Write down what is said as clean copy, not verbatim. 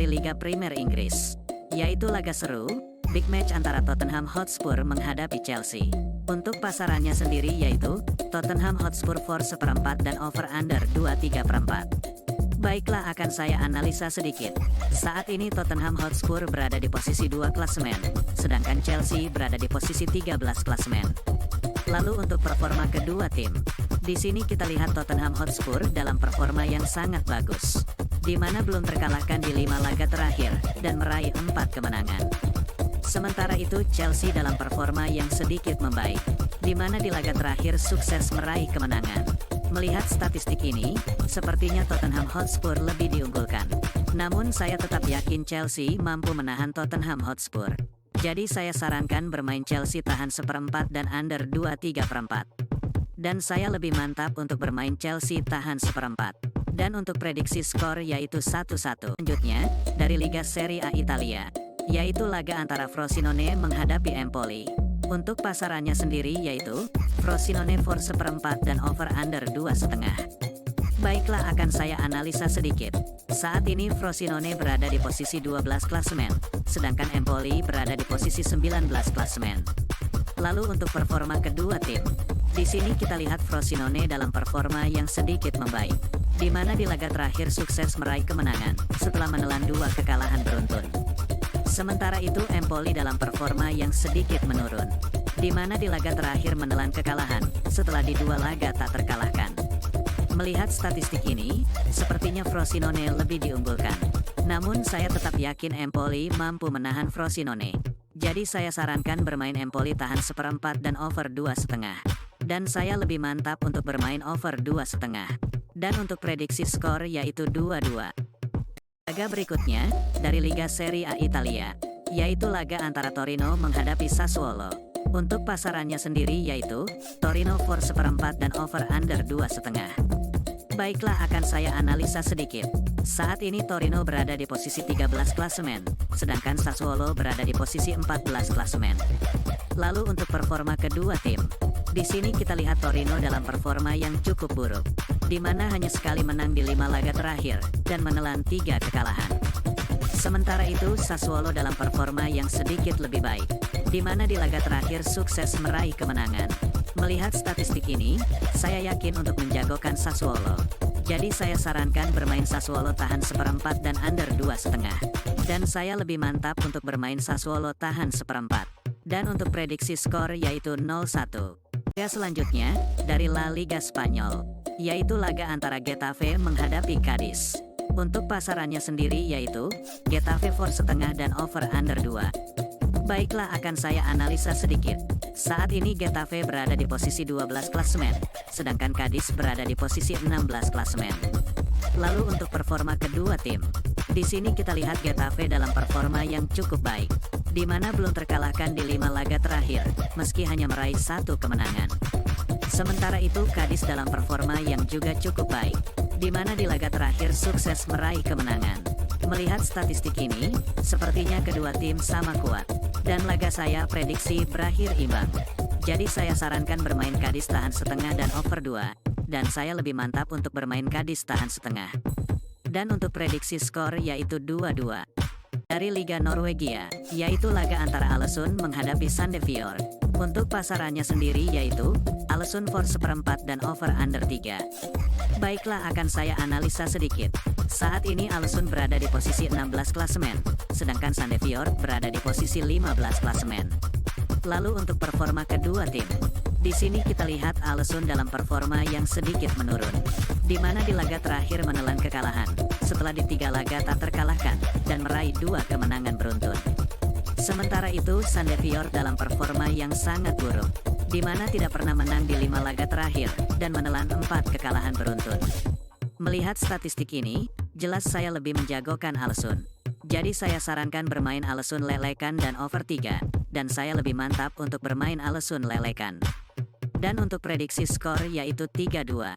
dari Liga Premier Inggris, yaitu laga seru, big match antara Tottenham Hotspur menghadapi Chelsea. Untuk pasarannya sendiri yaitu, Tottenham Hotspur for seperempat dan over under 23/4. Baiklah, akan saya analisa sedikit. Saat ini Tottenham Hotspur berada di posisi 2 klasemen, sedangkan Chelsea berada di posisi 13 klasemen. Lalu untuk performa kedua tim, di sini kita lihat Tottenham Hotspur dalam performa yang sangat bagus, di mana belum terkalahkan di 5 laga terakhir dan meraih 4 kemenangan. Sementara itu Chelsea dalam performa yang sedikit membaik, di mana di laga terakhir sukses meraih kemenangan. Melihat statistik ini, sepertinya Tottenham Hotspur lebih diunggulkan. Namun saya tetap yakin Chelsea mampu menahan Tottenham Hotspur. Jadi saya sarankan bermain Chelsea tahan seperempat dan under 23/4. Dan saya lebih mantap untuk bermain Chelsea tahan seperempat. Dan untuk prediksi skor yaitu 1-1. Selanjutnya, dari Liga Serie A Italia, yaitu laga antara Frosinone menghadapi Empoli. Untuk pasarannya sendiri yaitu, Frosinone for seperempat dan over under 2,5. Baiklah, akan saya analisa sedikit. Saat ini Frosinone berada di posisi 12 klasemen, sedangkan Empoli berada di posisi 19 klasemen. Lalu untuk performa kedua tim, di sini kita lihat Frosinone dalam performa yang sedikit membaik, di mana di laga terakhir sukses meraih kemenangan setelah menelan 2 kekalahan beruntun. Sementara itu Empoli dalam performa yang sedikit menurun, di mana di laga terakhir menelan kekalahan setelah di 2 laga tak terkalahkan. Melihat statistik ini, sepertinya Frosinone lebih diunggulkan. Namun saya tetap yakin Empoli mampu menahan Frosinone. Jadi saya sarankan bermain Empoli tahan seperempat dan over 2,5. Dan saya lebih mantap untuk bermain over 2,5. Dan untuk prediksi skor yaitu 2-2. Laga berikutnya, dari Liga Serie A Italia, yaitu laga antara Torino menghadapi Sassuolo. Untuk pasarannya sendiri yaitu, Torino for seperempat dan over under 2,5. Baiklah, akan saya analisa sedikit. Saat ini Torino berada di posisi 13 klasemen, sedangkan Sassuolo berada di posisi 14 klasemen. Lalu untuk performa kedua tim, di sini kita lihat Torino dalam performa yang cukup buruk, di mana hanya sekali menang di 5 laga terakhir dan menelan 3 kekalahan. Sementara itu Sassuolo dalam performa yang sedikit lebih baik, di mana di laga terakhir sukses meraih kemenangan. Melihat statistik ini, saya yakin untuk menjagokan Sassuolo. Jadi saya sarankan bermain Sassuolo tahan seperempat dan under 2,5. Dan saya lebih mantap untuk bermain Sassuolo tahan seperempat. Dan untuk prediksi skor yaitu 0-1. Laga selanjutnya, dari La Liga Spanyol, yaitu laga antara Getafe menghadapi Cadiz. Untuk pasarannya sendiri yaitu, Getafe for setengah dan over under 2. Baiklah, akan saya analisa sedikit. Saat ini Getafe berada di posisi 12 klasemen, sedangkan Cadiz berada di posisi 16 klasemen. Lalu untuk performa kedua tim, di sini kita lihat Getafe dalam performa yang cukup baik, di mana belum terkalahkan di 5 laga terakhir, meski hanya meraih 1 kemenangan. Sementara itu Cadiz dalam performa yang juga cukup baik, di mana di laga terakhir sukses meraih kemenangan. Melihat statistik ini, sepertinya kedua tim sama kuat. Dan laga saya prediksi berakhir imbang. Jadi saya sarankan bermain Cadiz tahan setengah dan over 2. Dan saya lebih mantap untuk bermain Cadiz tahan setengah. Dan untuk prediksi skor yaitu 2-2. Dari Liga Norwegia, yaitu laga antara Ålesund menghadapi Sandefjord. Untuk pasarannya sendiri yaitu, Ålesund for seperempat dan over under 3. Baiklah, akan saya analisa sedikit. Saat ini Ålesund berada di posisi 16 klasemen, sedangkan Sandefjord berada di posisi 15 klasemen. Lalu untuk performa kedua tim, di sini kita lihat Ålesund dalam performa yang sedikit menurun, di mana di laga terakhir menelan kekalahan, setelah di 3 laga tak terkalahkan, dan meraih 2 kemenangan beruntun. Sementara itu Sandefjord dalam performa yang sangat buruk, di mana tidak pernah menang di 5 laga terakhir, dan menelan 4 kekalahan beruntun. Melihat statistik ini, jelas saya lebih menjagokan Ålesund. Jadi saya sarankan bermain Ålesund lelekan dan over 3, dan saya lebih mantap untuk bermain Ålesund lelekan. Dan untuk prediksi skor yaitu 3-2.